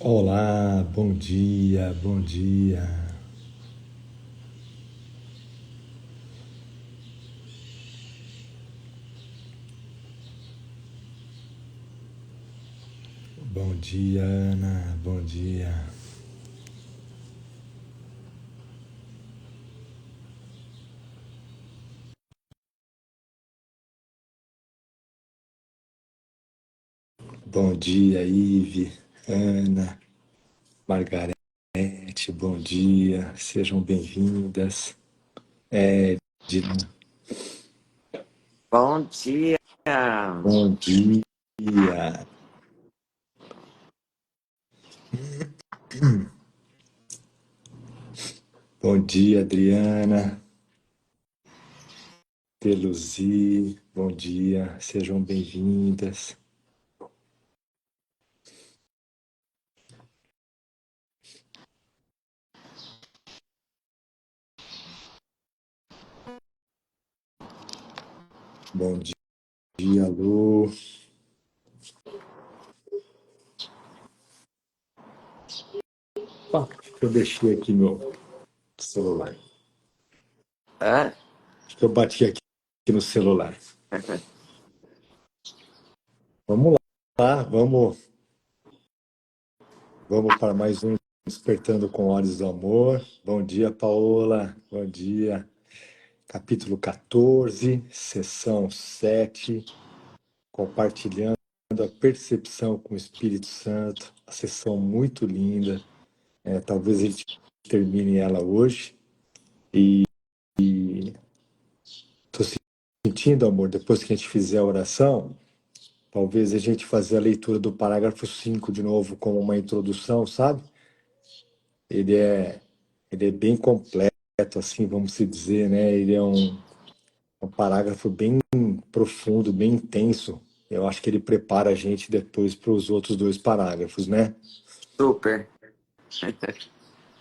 Olá, bom dia, bom dia. Bom dia, Ana, bom dia. Bom dia, Ive, Ana, Margarete, bom dia, sejam bem-vindas. Edna, Bom dia. bom dia. Bom dia, Adriana, Teluzi, bom dia, sejam bem-vindas. Bom dia, Lu. Eu deixei aqui meu celular. Hã? Acho que eu bati aqui no celular. Vamos lá, vamos para mais um Despertando com Olhos do Amor. Bom dia, Paola. Bom dia. Capítulo 14, sessão 7, compartilhando a percepção com o Espírito Santo. A sessão muito linda. Talvez a gente termine ela hoje. E estou sentindo, amor, depois que a gente fizer a oração, talvez a gente fazer a leitura do parágrafo 5 de novo como uma introdução, sabe? Ele é bem completo, assim, vamos se dizer, né? Ele é um parágrafo bem profundo, bem intenso. Eu acho que ele prepara a gente depois para os outros dois parágrafos, né? Super.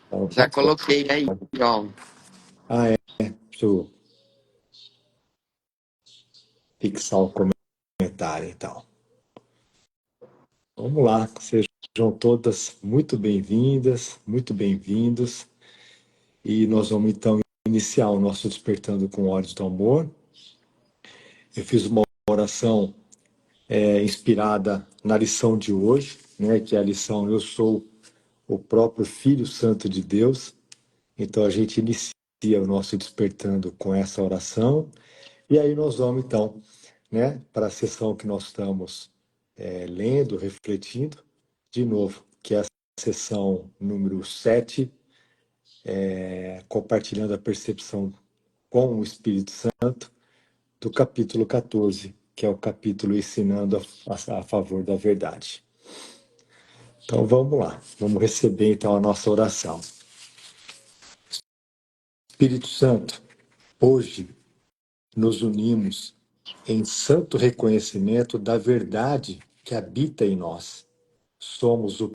Então, Já coloquei aí, ó. deixa eu fixar o comentário, então. Vamos lá, sejam todas muito bem-vindas, muito bem-vindos. E nós vamos, então, iniciar o nosso Despertando com Olhos do Amor. Eu fiz uma oração inspirada na lição de hoje, né, que é a lição Eu Sou o próprio Filho Santo de Deus. Então a gente inicia o nosso Despertando com essa oração, e aí nós vamos então, né, para a sessão que nós estamos lendo, refletindo, de novo, que é a sessão número 7, compartilhando a percepção com o Espírito Santo, do capítulo 14, que é o capítulo ensinando a favor da verdade. Então vamos lá, vamos receber então a nossa oração. Espírito Santo, hoje nos unimos em santo reconhecimento da verdade que habita em nós. Somos o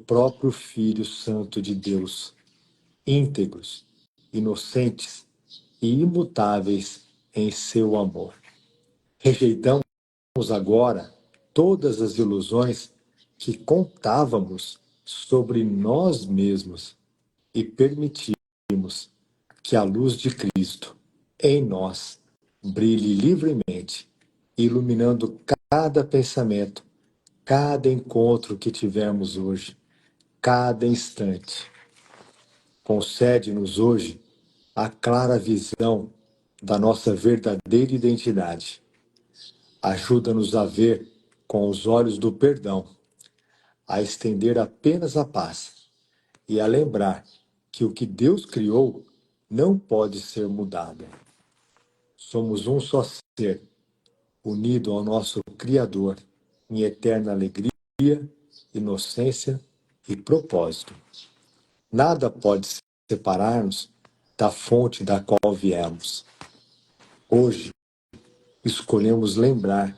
próprio Filho Santo de Deus, íntegros, inocentes e imutáveis em seu amor. Rejeitamos agora todas as ilusões que contávamos sobre nós mesmos e permitimos que a luz de Cristo em nós brilhe livremente, iluminando cada pensamento, cada encontro que tivemos hoje, cada instante. Concede-nos hoje a clara visão da nossa verdadeira identidade. Ajuda-nos a ver com os olhos do perdão, a estender apenas a paz e a lembrar que o que Deus criou não pode ser mudado. Somos um só ser, unido ao nosso Criador, em eterna alegria, inocência e propósito. Nada pode separar-nos da fonte da qual viemos. Hoje, escolhemos lembrar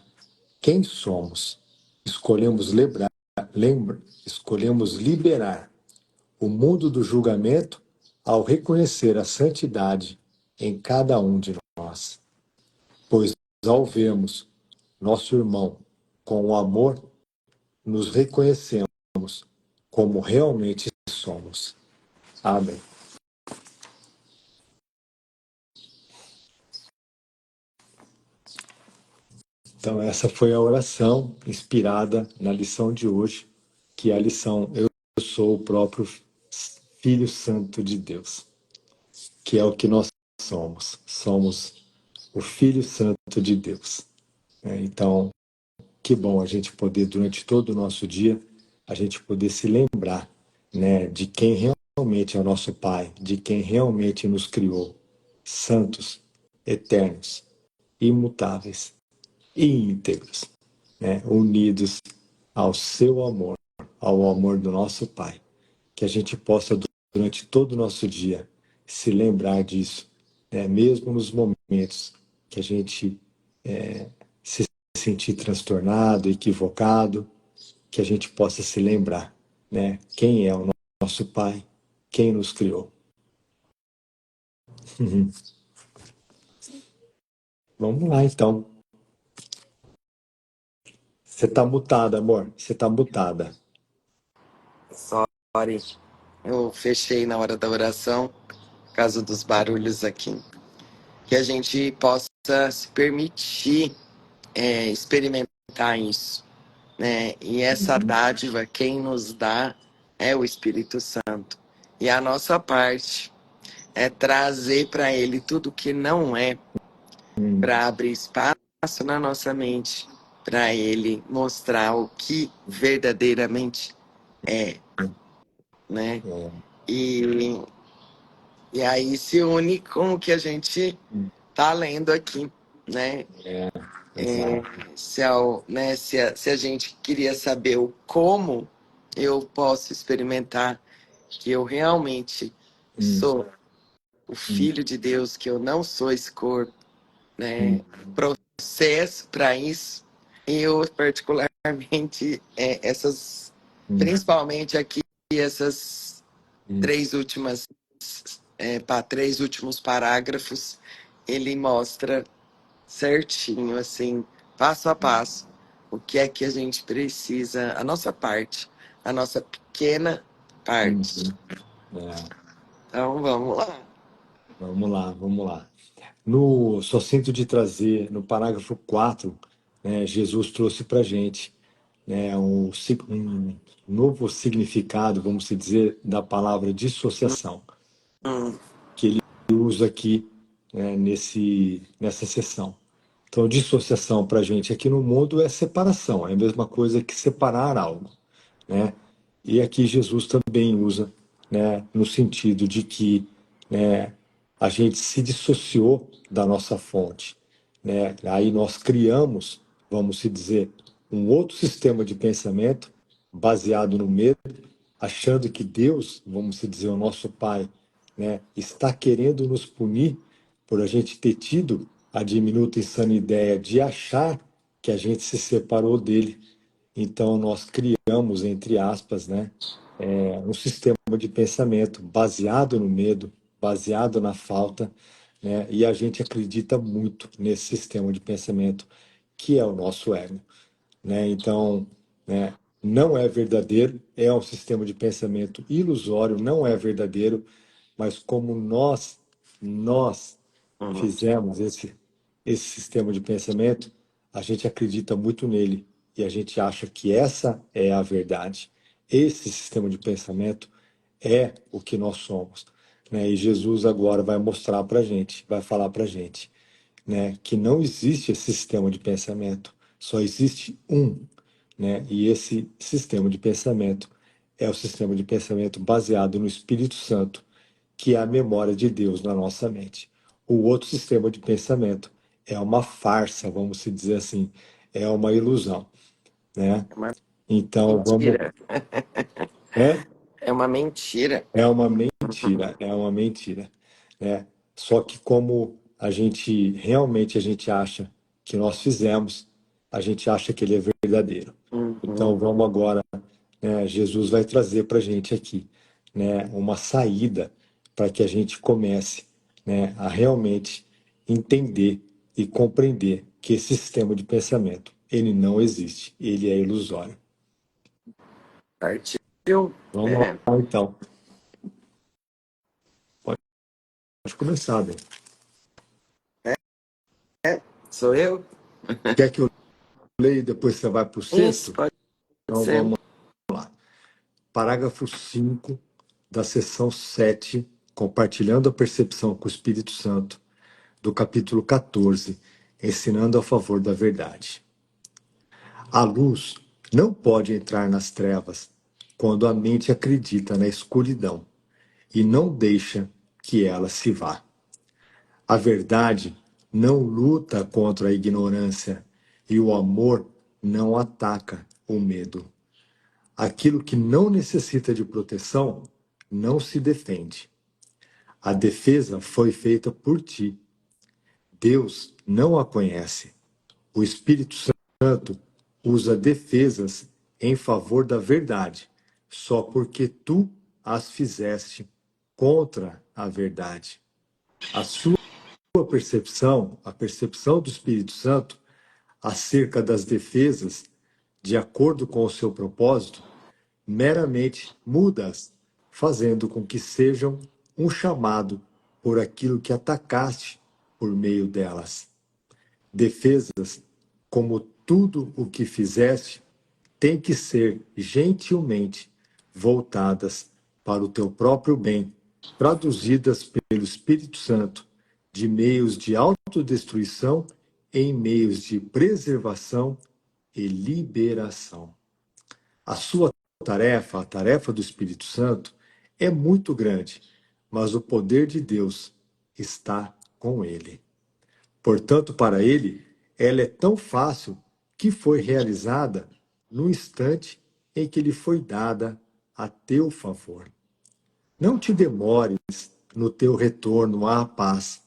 quem somos. Escolhemos liberar o mundo do julgamento ao reconhecer a santidade em cada um de nós. Pois ao vermos nosso irmão com o amor, nos reconhecemos como realmente somos. Amém. Então, essa foi a oração inspirada na lição de hoje, que é a lição Eu sou o próprio Filho Santo de Deus, que é o que nós somos. Somos o Filho Santo de Deus. Então, que bom a gente poder, durante todo o nosso dia, a gente poder se lembrar, né, de quem realmente é o nosso Pai, de quem realmente nos criou, santos, eternos, imutáveis e íntegros, né, unidos ao seu amor, ao amor do nosso Pai. Que a gente possa, durante todo o nosso dia, se lembrar disso, né, mesmo nos momentos que a gente se sentir transtornado, equivocado, que a gente possa se lembrar, né, quem é o nosso Pai, quem nos criou. Vamos lá, então. Você tá mutada, amor. Você tá mutada. Sorry. Eu fechei na hora da oração, por causa dos barulhos aqui. Que a gente possa se permitir experimentar isso, né? E essa dádiva, quem nos dá é o Espírito Santo. E a nossa parte é trazer para ele tudo que não é, para abrir espaço na nossa mente, para ele mostrar o que verdadeiramente é, né? E, e aí se une com o que a gente tá lendo aqui, né? Se a gente queria saber o como eu posso experimentar que eu realmente sou o filho de Deus, que eu não sou esse corpo, né? Processo para isso, eu particularmente principalmente aqui essas três últimos parágrafos, ele mostra certinho, assim, passo a passo, o que é que a gente precisa, a nossa parte, a nossa pequena parte. Então, vamos lá. Vamos lá, vamos lá. No Só Sinto de Trazer, no parágrafo 4, né, Jesus trouxe para a gente, né, um novo significado, vamos dizer, da palavra dissociação, Hum, que ele usa aqui, né, nessa sessão. Então, dissociação para a gente aqui no mundo é separação, é a mesma coisa que separar algo, né? E aqui Jesus também usa, né, no sentido de que, né, a gente se dissociou da nossa fonte, né? Aí nós criamos, vamos se dizer, um outro sistema de pensamento baseado no medo, achando que Deus, vamos se dizer, o nosso Pai, né, está querendo nos punir por a gente ter tido a diminuta e insana ideia de achar que a gente se separou dele. Então nós criamos, entre aspas, né, um sistema de pensamento baseado no medo, baseado na falta, né, e a gente acredita muito nesse sistema de pensamento que é o nosso ego, né? Então, né, não é verdadeiro, é um sistema de pensamento ilusório, não é verdadeiro, mas como nós hum. fizemos esse sistema de pensamento, a gente acredita muito nele e a gente acha que essa é a verdade. Esse sistema de pensamento é o que nós somos, né? E Jesus agora vai mostrar para a gente, vai falar para a gente, né, que não existe esse sistema de pensamento, só existe um, né? E esse sistema de pensamento é o sistema de pensamento baseado no Espírito Santo, que é a memória de Deus na nossa mente. O outro sistema de pensamento é uma farsa, vamos se dizer assim, é uma ilusão, né? É uma Então vamos, mentira. é, É uma mentira. é uma mentira, é uma mentira, né? Só que como a gente acha que nós fizemos, a gente acha que ele é verdadeiro. Então Uhum. vamos agora, né, Jesus vai trazer para a gente aqui, né, uma saída para que a gente comece, né, a realmente entender e compreender que esse sistema de pensamento ele não existe, ele é ilusório. Partiu. Eu, Vamos lá, então. Pode começar, bem. sou eu? Quer que eu leia e depois você vai para o Isso, sexto? pode Então ser. vamos lá. Parágrafo 5 da seção 7, compartilhando a percepção com o Espírito Santo, do capítulo 14, ensinando a favor da verdade. A luz não pode entrar nas trevas quando a mente acredita na escuridão e não deixa que ela se vá. A verdade não luta contra a ignorância e o amor não ataca o medo. Aquilo que não necessita de proteção não se defende. A defesa foi feita por ti. Deus não a conhece. O Espírito Santo usa defesas em favor da verdade, só porque tu as fizeste contra a verdade. A sua percepção, a percepção do Espírito Santo acerca das defesas, de acordo com o seu propósito, meramente mudas, fazendo com que sejam um chamado por aquilo que atacaste por meio delas. Defesas, como tudo o que fizeste, têm que ser gentilmente voltadas para o teu próprio bem, traduzidas pelo Espírito Santo de meios de autodestruição em meios de preservação e liberação. A sua tarefa, a tarefa do Espírito Santo, é muito grande, mas o poder de Deus está com ele. Portanto, para ele, ela é tão fácil que foi realizada no instante em que lhe foi dada a teu favor. Não te demores no teu retorno à paz,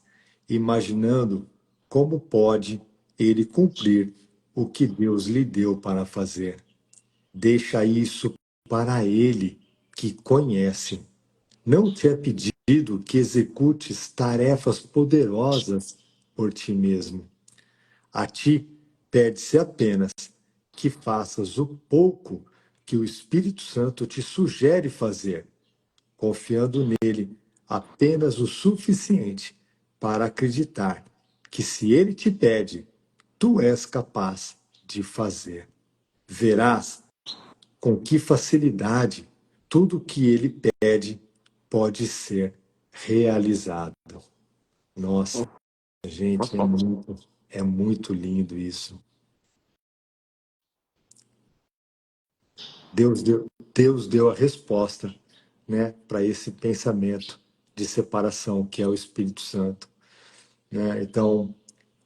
imaginando como pode ele cumprir o que Deus lhe deu para fazer. Deixa isso para ele que conhece. Não te é pedido que executes tarefas poderosas por ti mesmo. A ti pede-se apenas que faças o pouco que o Espírito Santo te sugere fazer, confiando nele apenas o suficiente para acreditar que, se ele te pede, tu és capaz de fazer. Verás com que facilidade tudo que ele pede pode ser realizado. Nossa, gente, é muito lindo isso. Deus deu a resposta, né, para esse pensamento de separação que é o Espírito Santo, né? Então,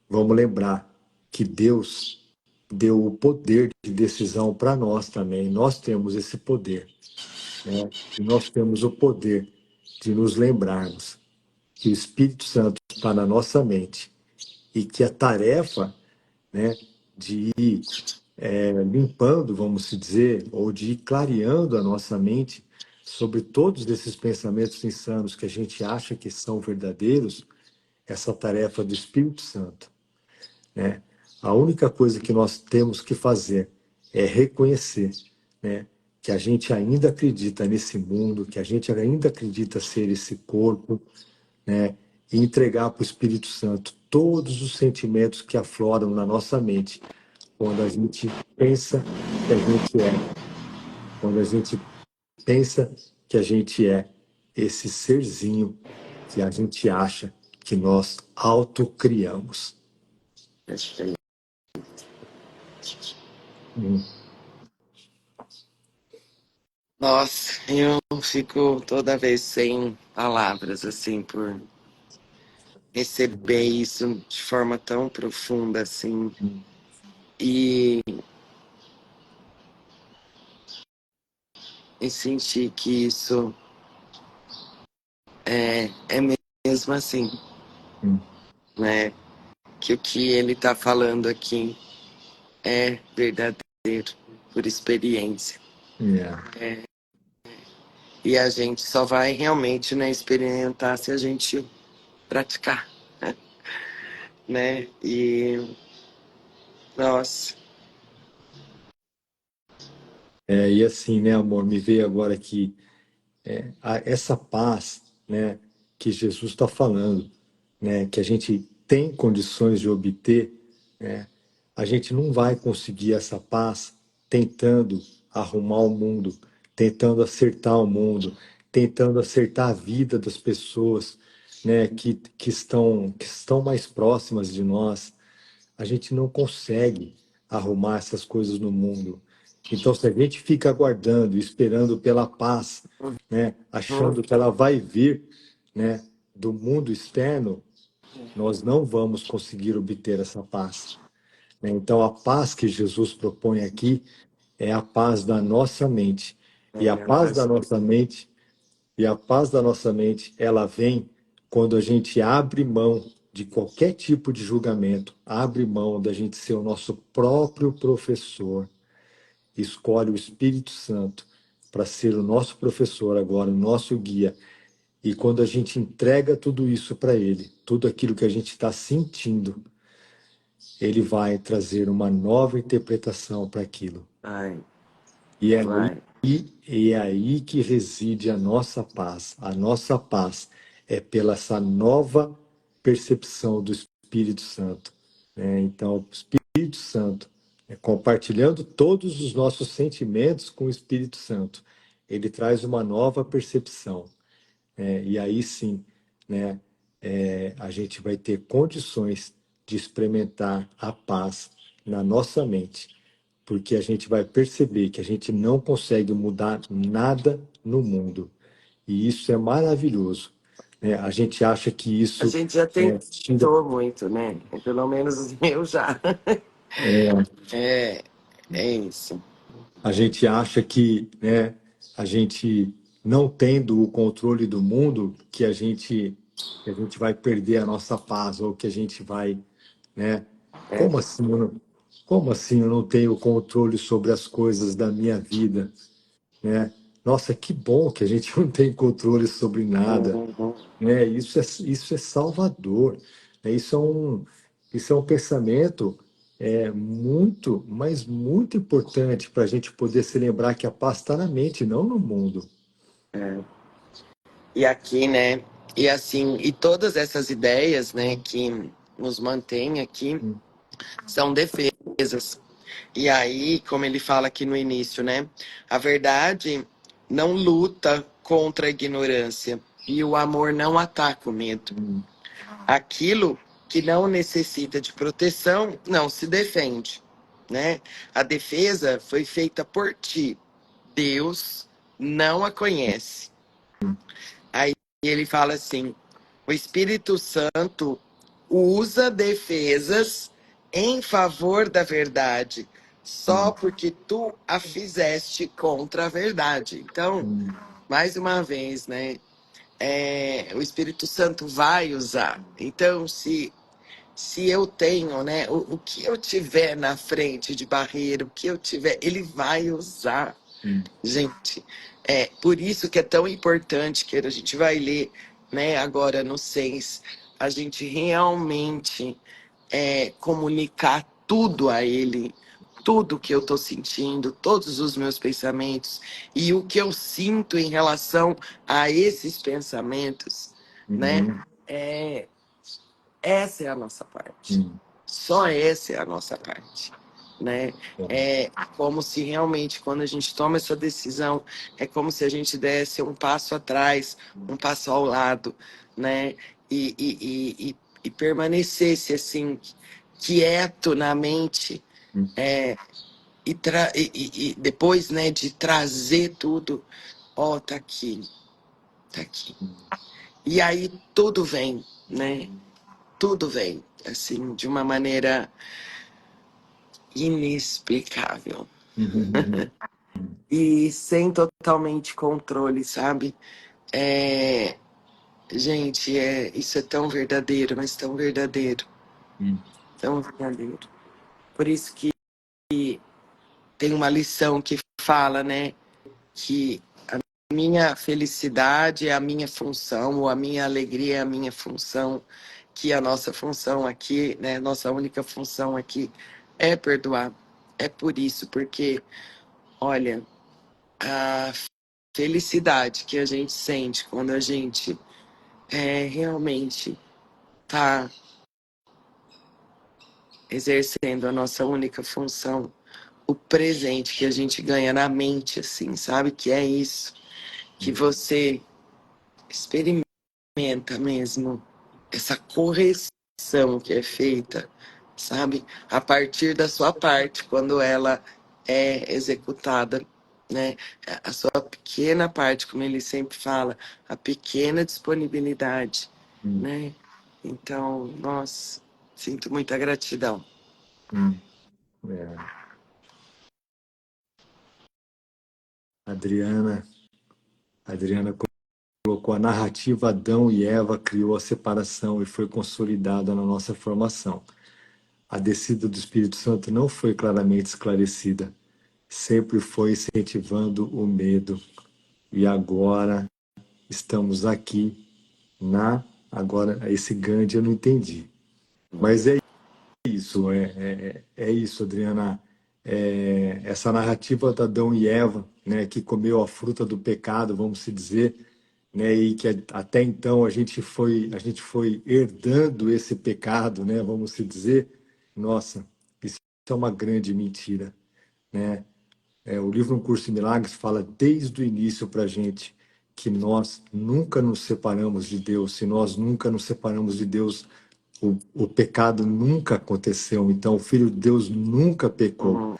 vamos lembrar que Deus deu o poder de decisão para nós também. Nós temos esse poder, né? E nós temos o poder de nos lembrarmos que o Espírito Santo está na nossa mente e que a tarefa, né, de ir limpando, vamos se dizer, ou de ir clareando a nossa mente sobre todos esses pensamentos insanos que a gente acha que são verdadeiros, essa tarefa do Espírito Santo, né? A única coisa que nós temos que fazer é reconhecer, né, que a gente ainda acredita nesse mundo, que a gente ainda acredita ser esse corpo, né, e entregar para o Espírito Santo todos os sentimentos que afloram na nossa mente quando a gente pensa que a gente é, quando a gente pensa que a gente é esse serzinho que a gente acha que nós autocriamos. Hum, Nossa, eu fico toda vez sem palavras, assim, por receber isso de forma tão profunda, assim, hum, e, e sentir que isso é mesmo assim, hum. né? Que o que ele tá falando aqui é verdadeiro, por experiência. Yeah. E a gente só vai realmente, né, experimentar se a gente praticar, né? E, nossa, E assim, né, amor, me veio agora que essa paz, né, que Jesus está falando, né, que a gente tem condições de obter, né, a gente não vai conseguir essa paz tentando arrumar o mundo, tentando acertar o mundo, tentando acertar a vida das pessoas, né, que estão mais próximas de nós. A gente não consegue arrumar essas coisas no mundo. Então, se a gente fica aguardando, esperando pela paz, né, Uhum. achando que ela vai vir, né, do mundo externo, nós não vamos conseguir obter essa paz, né? Então, a paz que Jesus propõe aqui é a paz da nossa mente. E a paz da Mas, nossa mente e a paz da nossa mente, ela vem quando a gente abre mão de qualquer tipo de julgamento, abre mão da gente ser o nosso próprio professor, escolhe o Espírito Santo para ser o nosso professor agora, o nosso guia. E quando a gente entrega tudo isso para ele, tudo aquilo que a gente está sentindo, ele vai trazer uma nova interpretação para aquilo. vai, E é aí, vai. e é aí que reside a nossa paz. A nossa paz é pela essa nova percepção do Espírito Santo, né? Então, o Espírito Santo, compartilhando todos os nossos sentimentos com o Espírito Santo, ele traz uma nova percepção, né? E aí sim, né, a gente vai ter condições de experimentar a paz na nossa mente, porque a gente vai perceber que a gente não consegue mudar nada no mundo. E isso é maravilhoso, né? A gente acha que A isso gente já tira, tentou muito, né? Pelo menos eu já. É, é isso. a gente acha que, né, a gente não tendo o controle do mundo, que a gente vai perder a nossa paz ou que a gente vai, né? É, Como assim como assim eu não tenho controle sobre as coisas da minha vida, né? Nossa, que bom que a gente não tem controle sobre nada, uhum. né? Isso é salvador, né? Isso é um pensamento muito, mas muito importante para a gente poder se lembrar que a paz está na mente, não no mundo. E aqui, né? E assim, e todas essas ideias, né, que nos mantêm aqui Hum, são defesas. E aí, como ele fala aqui no início, né? A verdade não luta contra a ignorância e o amor não ataca o medo. hum, Aquilo que não necessita de proteção não se defende, né? A defesa foi feita por ti. Deus não a conhece. Aí ele fala assim: o Espírito Santo usa defesas em favor da verdade, só hum, porque tu a fizeste contra a verdade. Então, hum, mais uma vez, né? O Espírito Santo vai usar. Então, se eu tenho, né, o que eu tiver na frente de barreira, o que eu tiver, ele vai usar. hum, Gente, é por isso que é tão importante que a gente vai ler, né, agora no 6, a gente realmente comunicar tudo a ele, tudo que eu estou sentindo, todos os meus pensamentos e o que eu sinto em relação a esses pensamentos, né? uhum, É, essa é a nossa parte. hum, Só essa é a nossa parte, né? É como se realmente, quando a gente toma essa decisão, é como se a gente desse um passo atrás, um passo ao lado, né? E permanecesse assim, quieto na mente, hum, e depois, né, de trazer tudo, ó, tá aqui, tá aqui. hum, E aí tudo vem, né? Tudo vem, assim, de uma maneira inexplicável hum, e sem totalmente controle, sabe? É, gente, isso é tão verdadeiro, mas tão verdadeiro, hum, tão verdadeiro. Por isso que tem uma lição que fala, né, que a minha felicidade é a minha função, ou a minha alegria é a minha função, que a nossa função aqui, né, nossa única função aqui é perdoar. É por isso, porque Olha, a felicidade que a gente sente quando a gente realmente está exercendo a nossa única função, o presente que a gente ganha na mente, assim, sabe? Que é isso, que você experimenta mesmo essa correção que é feita, sabe? A partir da sua parte, quando ela é executada, né? A sua pequena parte, como ele sempre fala, a pequena disponibilidade, Hum, né? Então, nossa, sinto muita gratidão. hum. É. Adriana, Adriana colocou a narrativa Adão e Eva criou a separação e foi consolidada na nossa formação. A descida do Espírito Santo não foi claramente esclarecida, sempre foi incentivando o medo. E agora estamos aqui na. Agora, esse Gandhi eu não entendi. Mas é isso, é isso, Adriana. Essa narrativa da Adão e Eva, né, que comeu a fruta do pecado, vamos se dizer, né, e que até então a gente foi herdando esse pecado, né, vamos se dizer. Nossa, isso é uma grande mentira, né? O livro Um Curso em Milagres fala desde o início para a gente que nós nunca nos separamos de Deus. Se nós nunca nos separamos de Deus, o pecado nunca aconteceu. Então, o Filho de Deus nunca pecou, Uhum.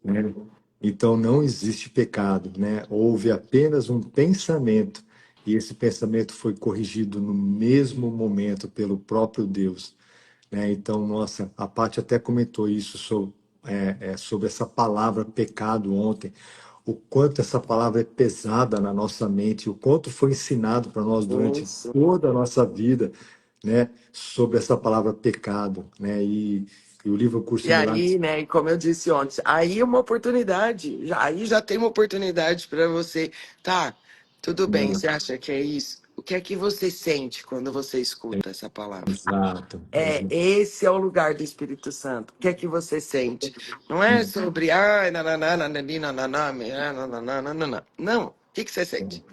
né? Então, não existe pecado, né? Houve apenas um pensamento e esse pensamento foi corrigido no mesmo momento pelo próprio Deus, né? Então, nossa, a Paty até comentou isso sobre essa palavra pecado ontem, o quanto essa palavra é pesada na nossa mente, o quanto foi ensinado para nós durante Isso. toda a nossa vida, né, sobre essa palavra pecado, né? E o livro Curso E em aí, Milagres, né, e como eu disse ontem, aí é uma oportunidade, aí já tem uma oportunidade para você, tá, tudo bem, né? você acha que é isso? O que é que você sente quando você escuta essa palavra? Exato, Esse é o lugar do Espírito Santo. O que é que você sente? Não é sobre, ai, nananá, nanani, nananá, nananá, nananá. Não, o que que você sente?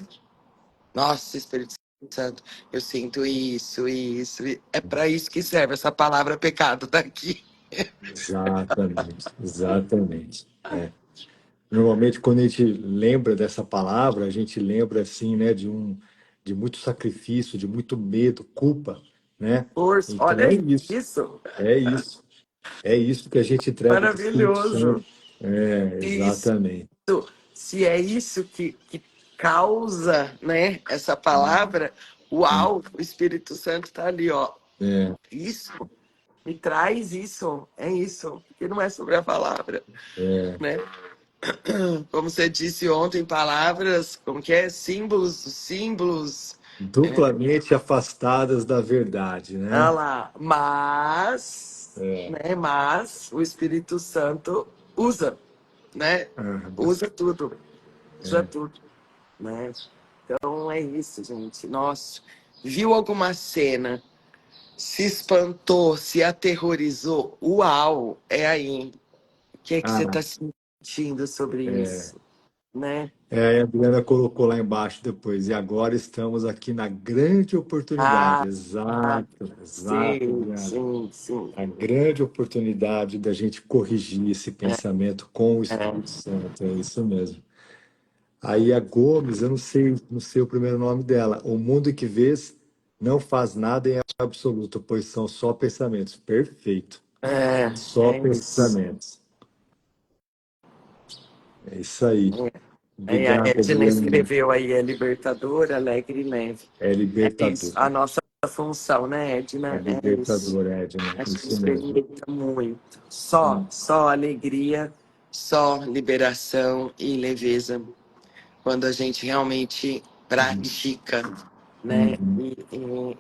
Nossa, Espírito Santo, eu sinto isso, isso. É para isso que serve essa palavra pecado daqui. exatamente, exatamente. Normalmente, quando a gente lembra dessa palavra, a gente lembra assim, né, de muito sacrifício, de muito medo, culpa, né? Força, Então olha é isso, isso. é isso, é isso que a gente entrega para o Espírito Maravilhoso. Santo. É, Isso, exatamente. se é isso que causa, né, essa Hum, palavra, hum. uau, o Espírito Santo está ali, ó. É, Isso, me traz isso, é isso, que não é sobre a palavra, é. né? Como você disse ontem, palavras, como que é? Símbolos, símbolos, Duplamente afastadas da verdade, olha né? lá, mas, É, né, mas o Espírito Santo usa, né? aham, Usa é. tudo, né? Então é isso, gente. Nossa, viu alguma cena, se espantou, se aterrorizou? Uau, é aí. O que é que você Ah, está sentindo sobre é. isso, né? A Adriana colocou lá embaixo depois. E agora estamos aqui na grande oportunidade. Ah, Exato, exato, sim, Adriana. sim, sim. A grande oportunidade da gente corrigir esse pensamento com o Espírito É, Santo. É isso mesmo. Aí a Gomes, eu não sei o primeiro nome dela. O mundo que vês não faz nada em absoluto, pois são só pensamentos. Perfeito. é, Só é isso. pensamentos. É isso aí. Aí a Obrigado, Edna Adriana. escreveu aí, é libertadora, alegre e leve. É É isso, libertador. a nossa função, né, É Edna? É isso. libertador, Edna. A gente Isso mesmo. experimenta muito. Só alegria, só liberação e leveza. Quando a gente realmente pratica, né, Uhum.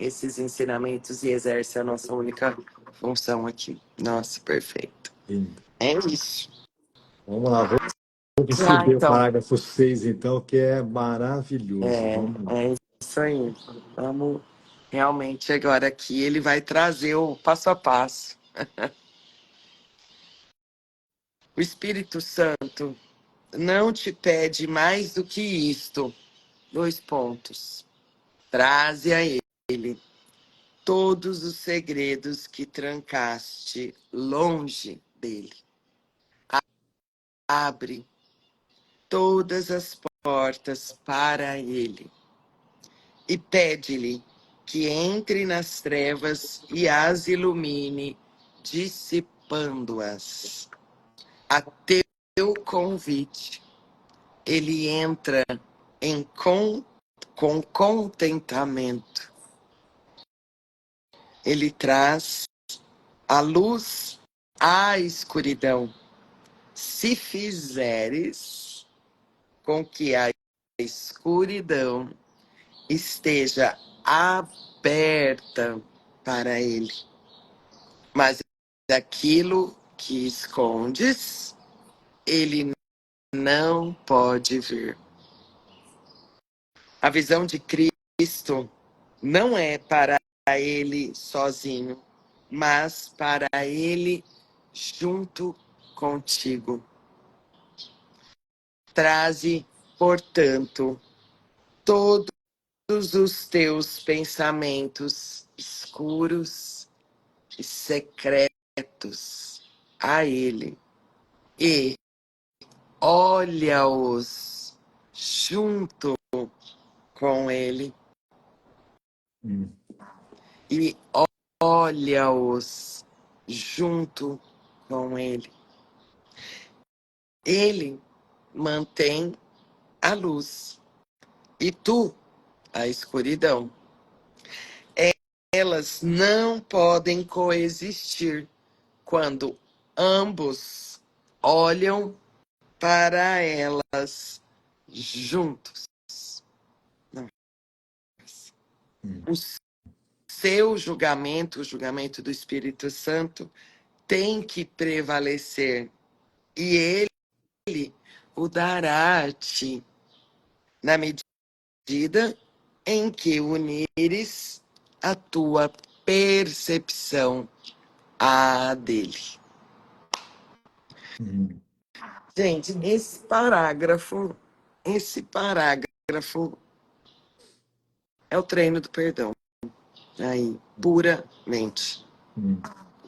e esses ensinamentos e exerce a nossa única função aqui. Nossa, perfeito. Lindo. É isso. Vamos lá, vamos Ah, subir o então, parágrafo 6, então, que é maravilhoso. é, Vamos lá. é isso aí. Vamos realmente agora aqui, ele vai trazer o passo a passo. O Espírito Santo não te pede mais do que isto. Dois pontos. Traze a ele todos os segredos que trancaste longe dele. Abre todas as portas para ele e pede-lhe que entre nas trevas e as ilumine, dissipando-as. A teu convite, ele entra com contentamento. Ele traz a luz à escuridão. Se fizeres com que a escuridão esteja aberta para ele, mas aquilo que escondes, ele não pode ver. A visão de Cristo não é para ele sozinho, mas para ele junto contigo. Traze, portanto, todos os teus pensamentos escuros e secretos a ele e olha-os junto com ele e olha-os junto com ele. Ele mantém a luz e tu a escuridão. Elas não podem coexistir quando ambos olham para elas juntos. Não. O seu julgamento, o julgamento do Espírito Santo, tem que prevalecer e ele o dará a ti na medida em que unires a tua percepção à dele. Gente, esse parágrafo é o treino do perdão. Aí, puramente.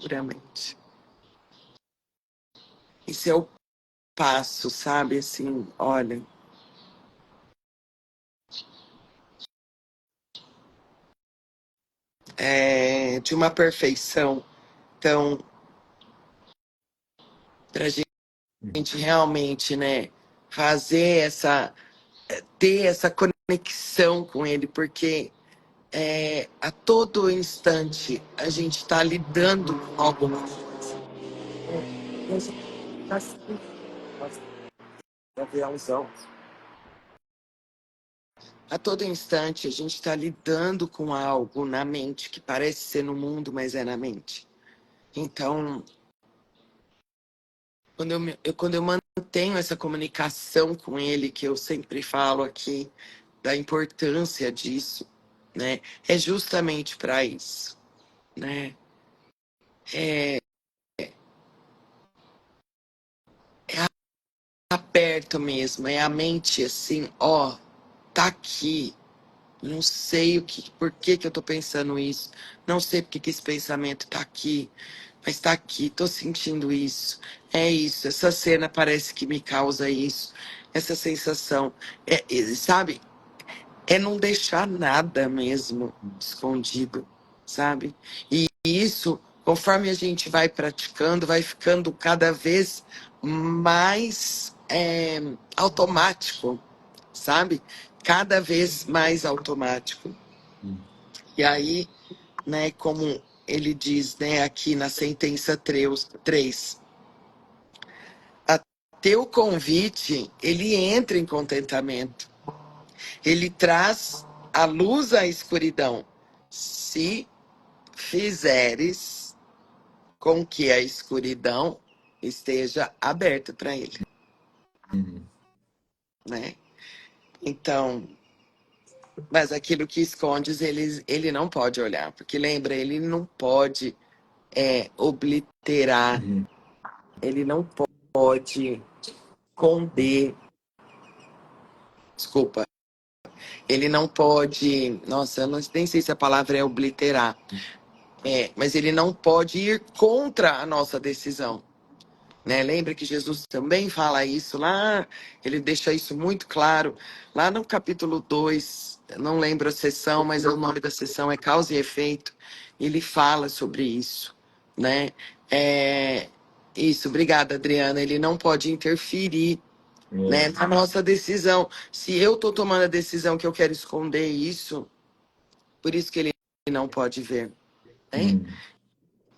Puramente. Esse é o passo, sabe? Assim, olha. De uma perfeição. Então, pra gente realmente, né, ter essa conexão com ele, porque a todo instante a gente está lidando com alguma coisa. A todo instante a gente está lidando com algo na mente que parece ser no mundo, mas é na mente. Então, quando eu mantenho essa comunicação com ele, que eu sempre falo aqui da importância disso, né? É justamente para isso, né? É aperto mesmo, é a mente assim, ó, tá aqui. Não sei por que que eu tô pensando isso. Não sei por que que esse pensamento tá aqui. Mas tá aqui, tô sentindo isso. É isso. Essa cena parece que me causa isso. Essa sensação. Sabe? É não deixar nada mesmo escondido, sabe? E isso, conforme a gente vai praticando, vai ficando cada vez mais automático, sabe? Cada vez mais automático. E aí, né, como ele diz, né, aqui na sentença 3, a teu convite, ele entra em contentamento. Ele traz a luz à escuridão. Se fizeres com que a escuridão esteja aberta para ele, né? Então, mas aquilo que escondes, ele não pode olhar, porque lembra, ele não pode obliterar, ele não pode esconder. Desculpa. Ele não pode. Nossa, eu nem sei se a palavra é obliterar. Mas ele não pode ir contra a nossa decisão. Né? Lembra que Jesus também fala isso lá, ele deixa isso muito claro, lá no capítulo 2, não lembro a sessão, mas o nome da sessão é Causa e Efeito, ele fala sobre isso, né? Isso, obrigada, Adriana, ele não pode interferir, né, na nossa decisão. Se eu estou tomando a decisão que eu quero esconder isso, por isso que ele não pode ver, né?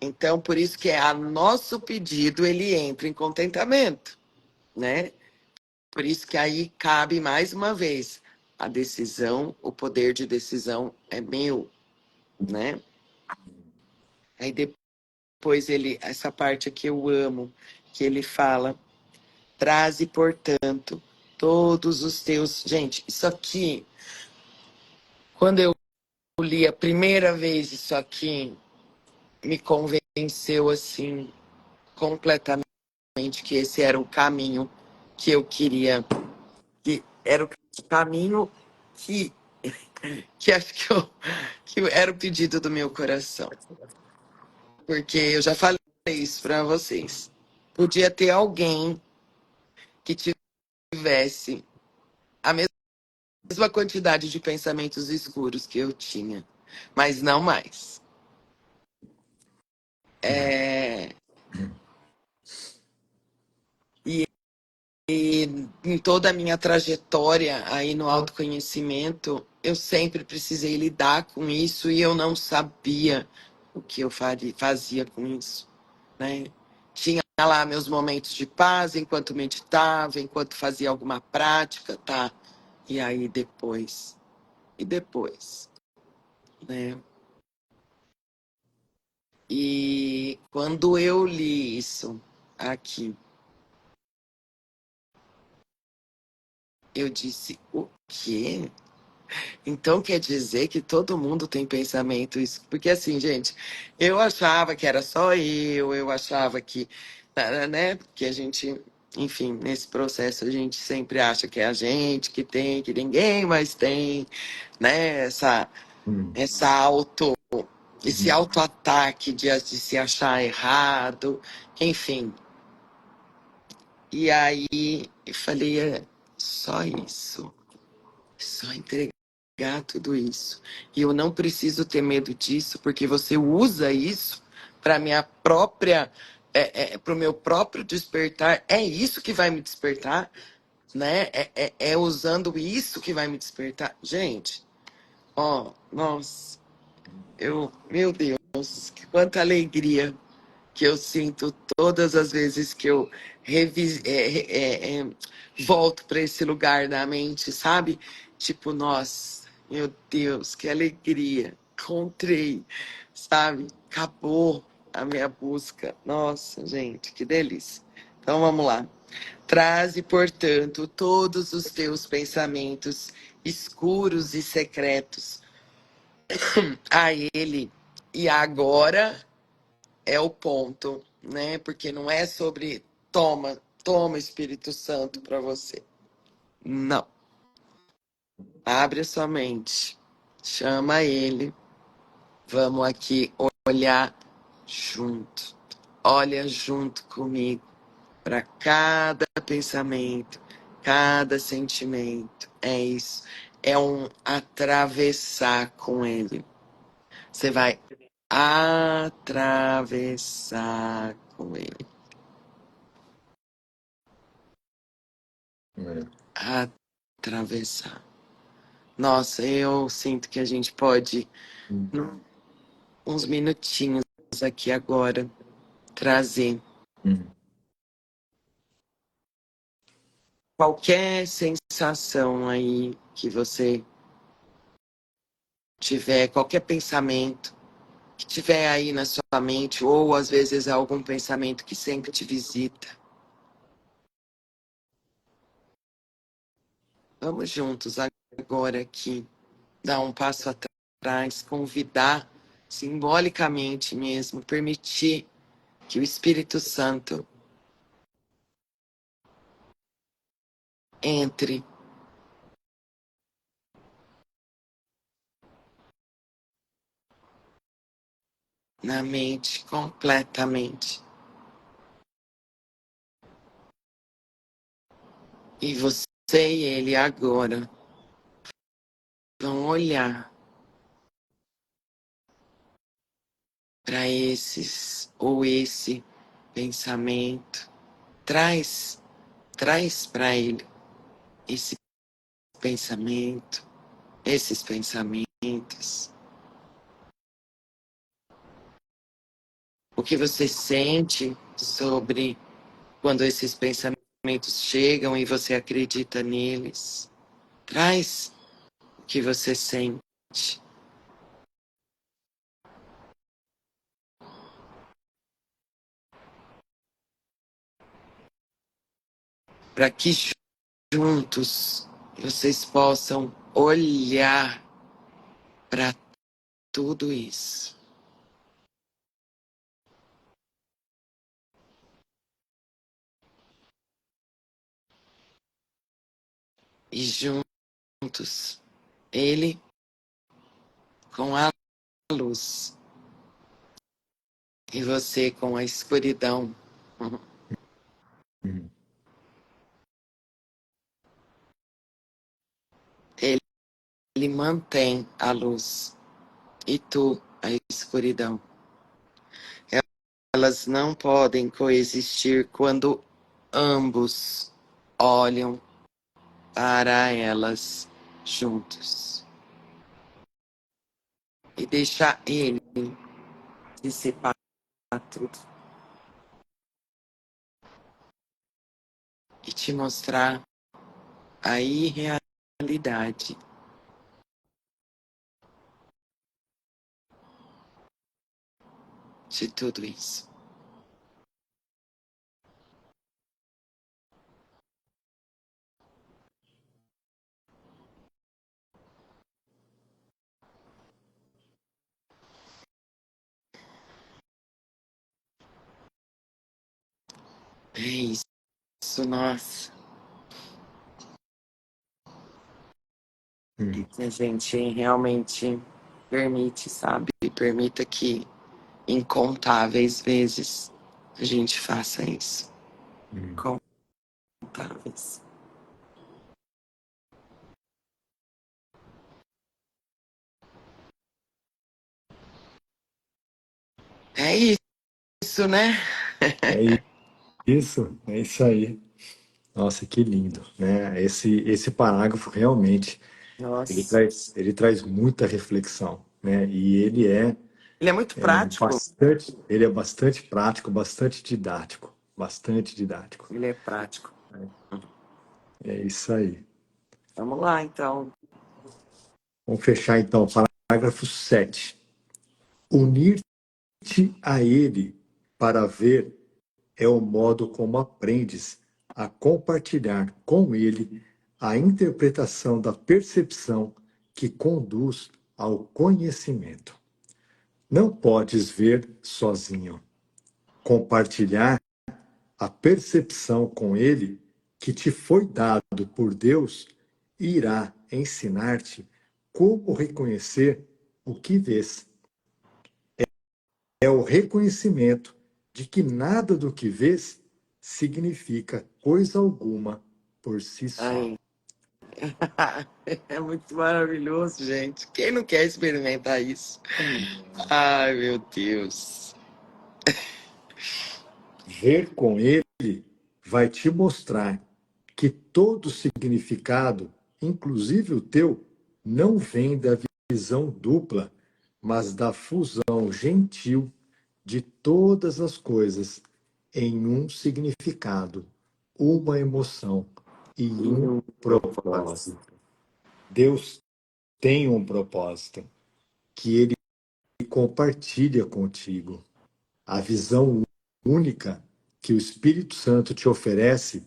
Então, por isso que a nosso pedido ele entra em contentamento, né? Por isso que aí cabe mais uma vez a decisão, o poder de decisão é meu, né? Aí depois essa parte aqui eu amo, que ele fala, traze, portanto, todos os teus. Gente, isso aqui, quando eu li a primeira vez isso aqui, me convenceu assim completamente que esse era o caminho que eu queria, que era o caminho que acho que era o pedido do meu coração. Porque eu já falei isso para vocês. Podia ter alguém que tivesse a mesma quantidade de pensamentos escuros que eu tinha, mas não mais. E em toda a minha trajetória aí no autoconhecimento, eu sempre precisei lidar com isso e eu não sabia o que eu fazia com isso, né? Tinha lá meus momentos de paz enquanto meditava, enquanto fazia alguma prática, tá? E aí depois, né? E quando eu li isso aqui, eu disse, o quê? Então quer dizer que todo mundo tem pensamento isso? Porque assim, gente, eu achava que era só eu achava que, né, que a gente, enfim, nesse processo a gente sempre acha que é a gente que tem, que ninguém mais tem, né, essa esse auto-ataque de se achar errado, enfim. E aí eu falei, é só isso. Só entregar tudo isso. E eu não preciso ter medo disso, porque você usa isso para minha própria, para o meu próprio despertar. É isso que vai me despertar, né? É usando isso que vai me despertar. Gente, ó, nossa, meu Deus, quanta alegria que eu sinto todas as vezes que eu volto para esse lugar da mente, sabe? Tipo, nossa, meu Deus, que alegria. Encontrei, sabe? Acabou a minha busca. Nossa, gente, que delícia. Então vamos lá. Traze, portanto, todos os teus pensamentos escuros e secretos a Ele. E agora é o ponto, né? Porque não é sobre toma Espírito Santo para você. Não. Abre a sua mente. Chama ele. Vamos aqui olhar junto. Olha junto comigo para cada pensamento, cada sentimento. É isso. É um atravessar com ele. Você vai atravessar com ele. Atravessar. Nossa, eu sinto que a gente pode, uns minutinhos aqui agora, trazer qualquer sensação aí que você tiver, qualquer pensamento que tiver aí na sua mente, ou às vezes algum pensamento que sempre te visita. Vamos juntos agora aqui, dar um passo atrás, convidar simbolicamente mesmo, permitir que o Espírito Santo entre na mente completamente. E você e ele agora vão olhar para esses ou esse pensamento. Traz para ele esse pensamento, esses pensamentos. O que você sente sobre quando esses pensamentos chegam e você acredita neles? Traz o que você sente. Para que juntos vocês possam olhar para tudo isso. E juntos, ele com a luz e você com a escuridão. Uhum. Ele mantém a luz e tu a escuridão. Elas não podem coexistir quando ambos olham para elas juntos. E deixar ele dissipar tudo e te mostrar a irrealidade de tudo isso. É isso, nossa. Uhum. Que a gente realmente permite, sabe? Permita que incontáveis vezes a gente faça isso. Uhum. Incontáveis. É isso, né? É é isso aí. Nossa, que lindo, né? Esse parágrafo realmente Nossa. ele traz muita reflexão, né? E Ele é muito prático. ele é bastante prático, bastante didático. Ele é prático. É isso aí. Vamos lá, então. Vamos fechar então, parágrafo 7. Unir-te a ele para ver é o modo como aprendes a compartilhar com ele a interpretação da percepção que conduz ao conhecimento. Não podes ver sozinho. Compartilhar a percepção com ele que te foi dado por Deus irá ensinar-te como reconhecer o que vês. É o reconhecimento de que nada do que vês significa coisa alguma por si só. Aí. É muito maravilhoso, gente. Quem não quer experimentar isso? Ai, meu Deus. Ver com ele vai te mostrar que todo significado, inclusive o teu, não vem da visão dupla, mas da fusão gentil de todas as coisas em um significado, uma emoção e E um um propósito. propósito. Deus tem um propósito que ele compartilha contigo. A visão única que o Espírito Santo te oferece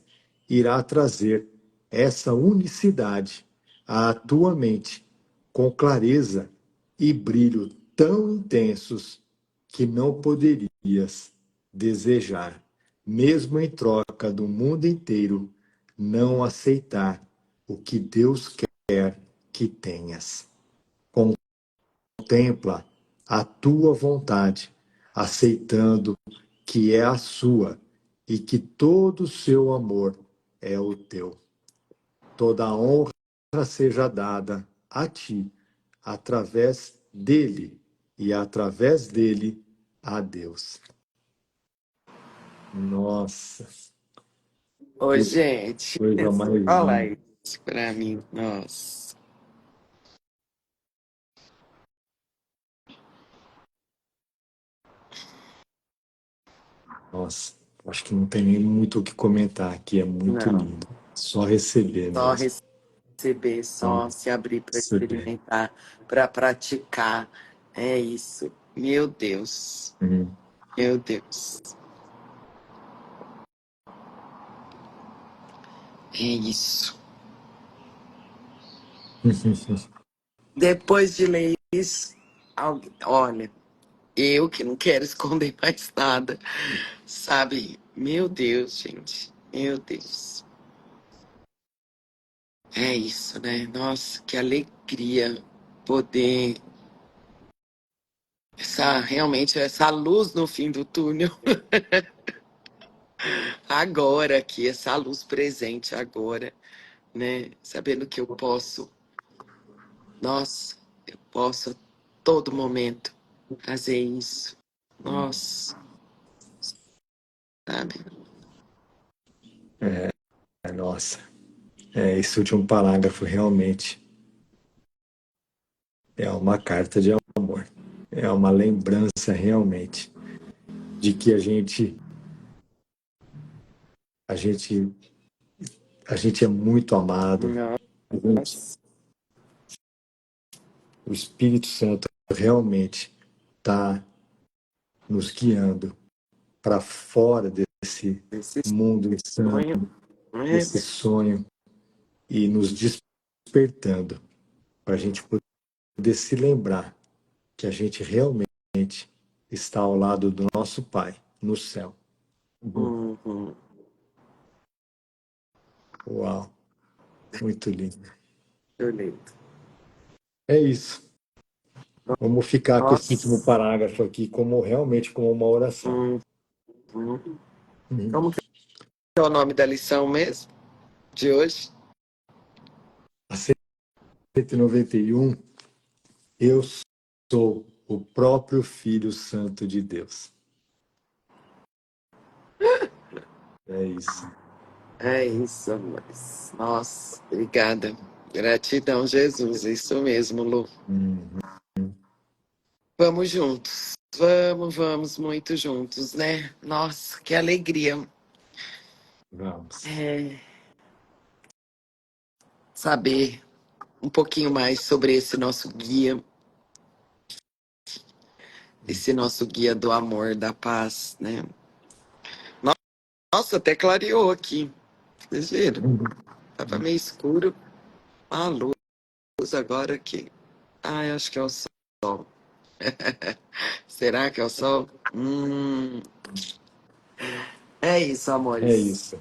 irá trazer essa unicidade à tua mente com clareza e brilho tão intensos que não poderias desejar, mesmo em troca do mundo inteiro, não aceitar o que Deus quer que tenhas. Contempla a tua vontade, aceitando que é a sua e que todo o seu amor é o teu. Toda a honra seja dada a ti, através dele e através dele a Deus. Nossa, Ô, que gente, coisa mais fala linda. isso pra mim. Nossa. Nossa, acho que não tem nem muito o que comentar aqui, é muito Não, lindo. Só receber só mesmo. receber, Só só se abrir para receber. experimentar, para praticar. É isso. Meu Deus. Hum. Meu Deus. É isso. Depois de ler isso, olha, eu que não quero esconder mais nada, sabe? Meu Deus, gente. Meu Deus. É isso, né? Nossa, que alegria poder realmente essa luz no fim do túnel agora aqui, essa luz presente agora, né? Sabendo que eu posso, nossa, eu posso a todo momento fazer isso. Nossa, sabe? Nossa, esse último parágrafo realmente é uma carta de amor. É uma lembrança realmente de que a gente, a gente é muito amado. A gente, Nossa. o Espírito Santo realmente está nos guiando para fora desse Esse mundo insano, sonho, né? desse sonho e nos despertando para a gente poder se lembrar que a gente realmente está ao lado do nosso Pai no céu. Uhum. Uau, muito lindo. Eu leio. É isso. Vamos ficar com esse último Nossa. parágrafo aqui como realmente como uma oração. Uhum. Uhum. Como que é o nome da lição mesmo? De hoje? A 191, eu sou o próprio Filho Santo de Deus. É isso. É isso, amores. Nossa, obrigada. Gratidão, Jesus. Isso mesmo, Lu. Uhum. Vamos juntos. Vamos muito juntos, né? Nossa, que alegria. Vamos. É, saber um pouquinho mais sobre esse nosso guia do amor, da paz, né? Nossa, até clareou aqui. Vocês viram? Tava meio escuro. A luz agora aqui. Ai, acho que é o sol. Será que é o sol? É isso, É amores. isso.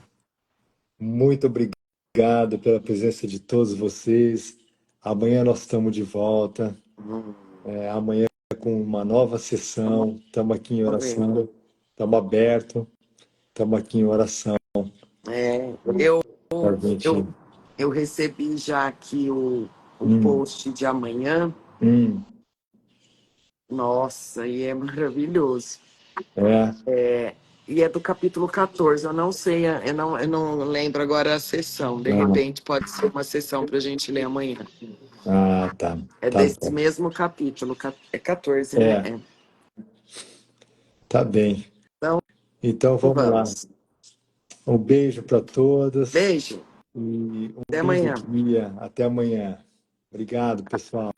Muito obrigado pela presença de todos vocês. Amanhã nós estamos de volta. Hum, Amanhã com uma nova sessão. Estamos aqui em vamos ver. oração. Estamos abertos. Estamos aqui em oração. É, eu, Pra gente. eu, eu recebi já aqui o Hum, post de amanhã. hum, Nossa, e é maravilhoso. é. E é do capítulo 14. Eu não sei, eu não lembro agora a sessão. De Ah, repente pode ser uma sessão para a gente ler amanhã. tá. É Tá desse bom. mesmo capítulo. É 14, né? É, É. tá bem. Então, Então vamos lá. vamos. Um beijo para todos Beijo. e um Até lindo amanhã. dia. Até amanhã. Obrigado, pessoal.